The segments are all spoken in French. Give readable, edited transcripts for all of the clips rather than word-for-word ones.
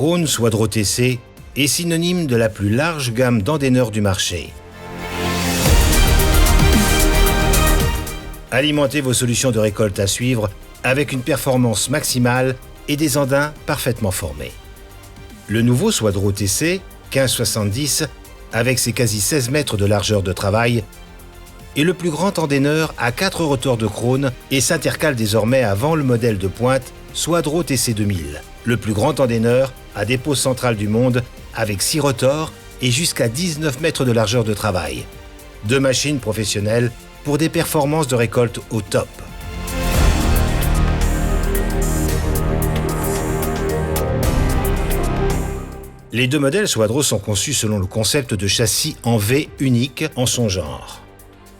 Krone Swadro TC est synonyme de la plus large gamme d'endaineurs du marché. Alimentez vos solutions de récolte à suivre avec une performance maximale et des andins parfaitement formés. Le nouveau Swadro TC 1570, avec ses quasi 16 mètres de largeur de travail, est le plus grand endaineur à 4 rotors de Krone et s'intercale désormais avant le modèle de pointe Swadro TC 2000, le plus grand endaineur à dépôt central du monde avec 6 rotors et jusqu'à 19 mètres de largeur de travail. 2 machines professionnelles pour des performances de récolte au top. Les 2 modèles Swadro sont conçus selon le concept de châssis en V unique en son genre.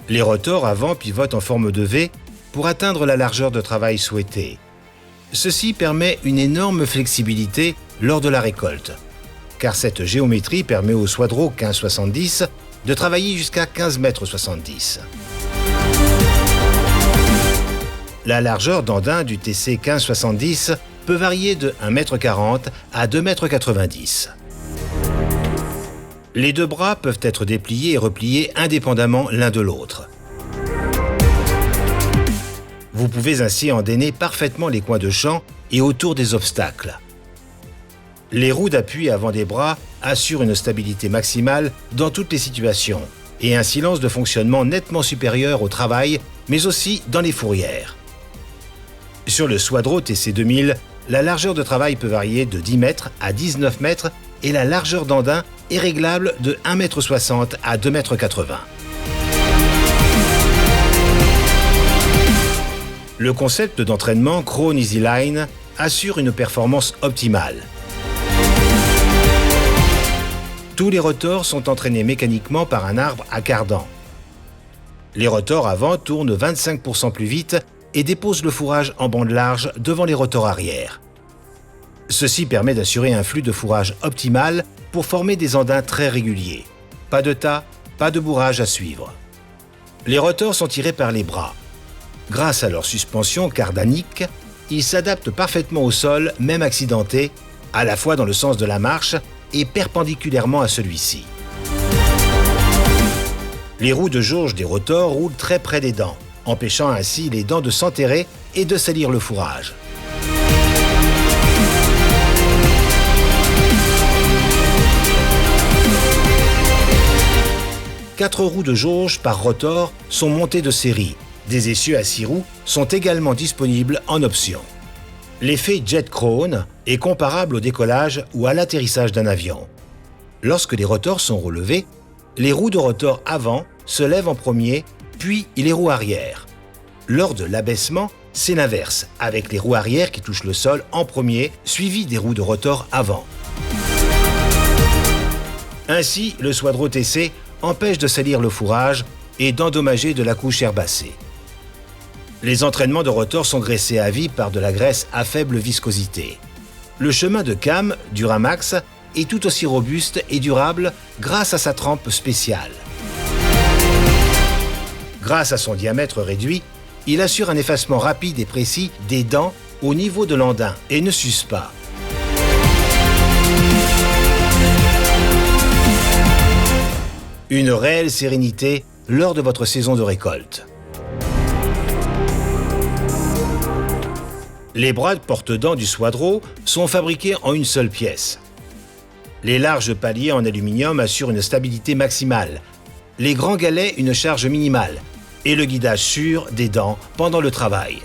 Les rotors avant pivotent en forme de V pour atteindre la largeur de travail souhaitée. Ceci permet une énorme flexibilité lors de la récolte, car cette géométrie permet au Swadro 1570 de travailler jusqu'à 15,70 m. La largeur d'andin du TC 1570 peut varier de 1,40 m à 2,90 m. Les 2 bras peuvent être dépliés et repliés indépendamment l'un de l'autre. Vous pouvez ainsi endainer parfaitement les coins de champ et autour des obstacles. Les roues d'appui avant des bras assurent une stabilité maximale dans toutes les situations et un silence de fonctionnement nettement supérieur au travail, mais aussi dans les fourrières. Sur le Swadro TC 2000, la largeur de travail peut varier de 10 mètres à 19 mètres et la largeur d'andin est réglable de 1,60 m à 2,80 m. Le concept d'entraînement Krone Easy Line assure une performance optimale. Tous les rotors sont entraînés mécaniquement par un arbre à cardan. Les rotors avant tournent 25% plus vite et déposent le fourrage en bande large devant les rotors arrière. Ceci permet d'assurer un flux de fourrage optimal pour former des andins très réguliers. Pas de tas, pas de bourrage à suivre. Les rotors sont tirés par les bras. Grâce à leur suspension cardanique, ils s'adaptent parfaitement au sol, même accidenté, à la fois dans le sens de la marche et perpendiculairement à celui-ci. Les roues de jauge des rotors roulent très près des dents, empêchant ainsi les dents de s'enterrer et de salir le fourrage. Quatre roues de jauge par rotor sont montées de série. Des essieux à 6 roues sont également disponibles en option. L'effet Jet Krone est comparable au décollage ou à l'atterrissage d'un avion. Lorsque les rotors sont relevés, les roues de rotor avant se lèvent en premier, puis les roues arrière. Lors de l'abaissement, c'est l'inverse, avec les roues arrière qui touchent le sol en premier, suivies des roues de rotor avant. Ainsi, le Swadro TC empêche de salir le fourrage et d'endommager de la couche herbacée. Les entraînements de rotor sont graissés à vie par de la graisse à faible viscosité. Le chemin de cam Duramax est tout aussi robuste et durable grâce à sa trempe spéciale. Grâce à son diamètre réduit, il assure un effacement rapide et précis des dents au niveau de l'andin et ne s'use pas. Une réelle sérénité lors de votre saison de récolte. Les bras de porte-dents du Swadro sont fabriqués en une seule pièce. Les larges paliers en aluminium assurent une stabilité maximale, les grands galets une charge minimale et le guidage sûr des dents pendant le travail.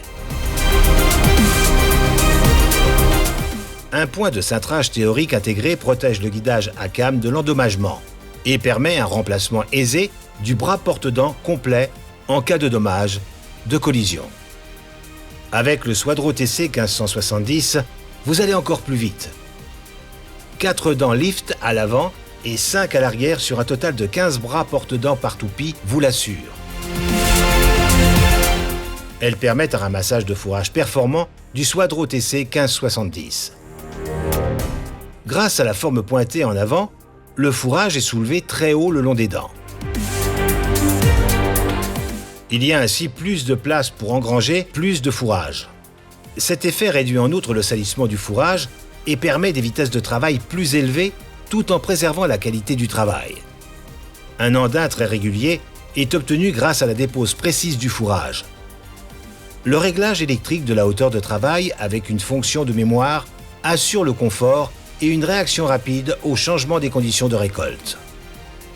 Un point de cintrage théorique intégré protège le guidage à cam de l'endommagement et permet un remplacement aisé du bras porte-dents complet en cas de dommage, de collision. Avec le Swadro TC 1570, vous allez encore plus vite. 4 dents lift à l'avant et 5 à l'arrière sur un total de 15 bras porte-dents par toupie vous l'assurent. Elles permettent un ramassage de fourrage performant du Swadro TC 1570. Grâce à la forme pointée en avant, le fourrage est soulevé très haut le long des dents. Il y a ainsi plus de place pour engranger plus de fourrage. Cet effet réduit en outre le salissement du fourrage et permet des vitesses de travail plus élevées tout en préservant la qualité du travail. Un andain très régulier est obtenu grâce à la dépose précise du fourrage. Le réglage électrique de la hauteur de travail avec une fonction de mémoire assure le confort et une réaction rapide au changement des conditions de récolte.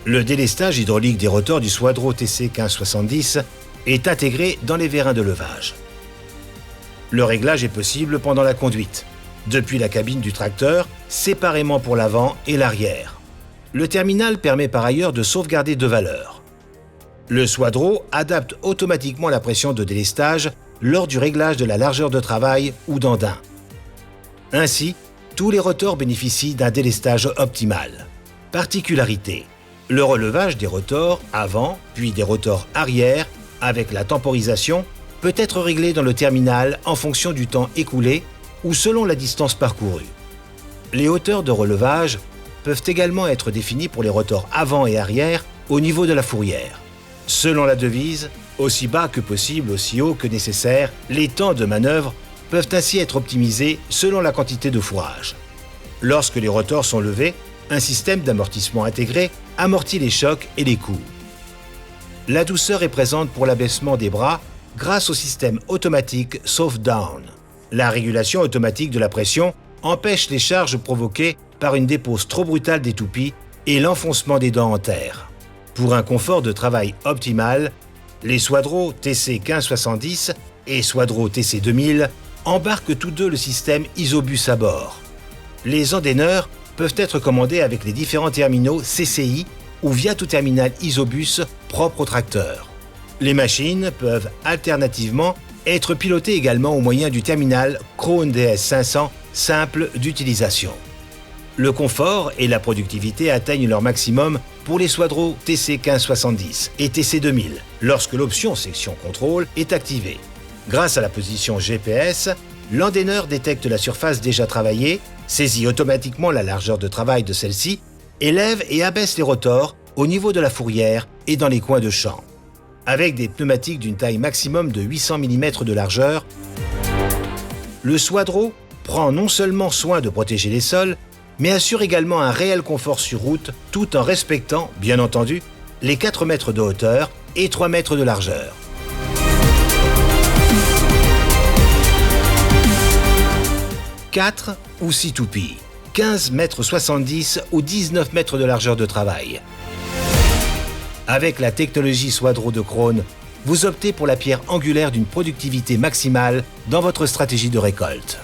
Le délestage hydraulique des rotors du Swadro TC 1570 est intégré dans les vérins de levage. Le réglage est possible pendant la conduite, depuis la cabine du tracteur, séparément pour l'avant et l'arrière. Le terminal permet par ailleurs de sauvegarder deux valeurs. Le Swadro adapte automatiquement la pression de délestage lors du réglage de la largeur de travail ou d'andain. Ainsi, tous les rotors bénéficient d'un délestage optimal. Particularité: le relevage des rotors avant puis des rotors arrière avec la temporisation peut être réglé dans le terminal en fonction du temps écoulé ou selon la distance parcourue. Les hauteurs de relevage peuvent également être définies pour les rotors avant et arrière au niveau de la fourrière. Selon la devise, aussi bas que possible, aussi haut que nécessaire, les temps de manœuvre peuvent ainsi être optimisés selon la quantité de fourrage. Lorsque les rotors sont levés, un système d'amortissement intégré amortit les chocs et les coups. La douceur est présente pour l'abaissement des bras grâce au système automatique Soft Down. La régulation automatique de la pression empêche les charges provoquées par une dépose trop brutale des toupies et l'enfoncement des dents en terre. Pour un confort de travail optimal, les Swadro TC 1570 et Swadro TC 2000 embarquent tous deux le système Isobus à bord. Les andaineurs peuvent être commandés avec les différents terminaux CCI ou via tout terminal Isobus propre au tracteur. Les machines peuvent alternativement être pilotées également au moyen du terminal Krone DS500 simple d'utilisation. Le confort et la productivité atteignent leur maximum pour les Swadro TC 1570 et TC 2000 lorsque l'option section contrôle est activée. Grâce à la position GPS, l'andaineur détecte la surface déjà travaillée, saisit automatiquement la largeur de travail de celle-ci, élève et abaisse les rotors au niveau de la fourrière et dans les coins de champ. Avec des pneumatiques d'une taille maximum de 800 mm de largeur, le Swadro prend non seulement soin de protéger les sols, mais assure également un réel confort sur route tout en respectant, bien entendu, les 4 mètres de hauteur et 3 mètres de largeur. 4 ou 6 toupies, 15,70 mètres ou 19 mètres de largeur de travail. Avec la technologie Swadro de Krone, vous optez pour la pierre angulaire d'une productivité maximale dans votre stratégie de récolte.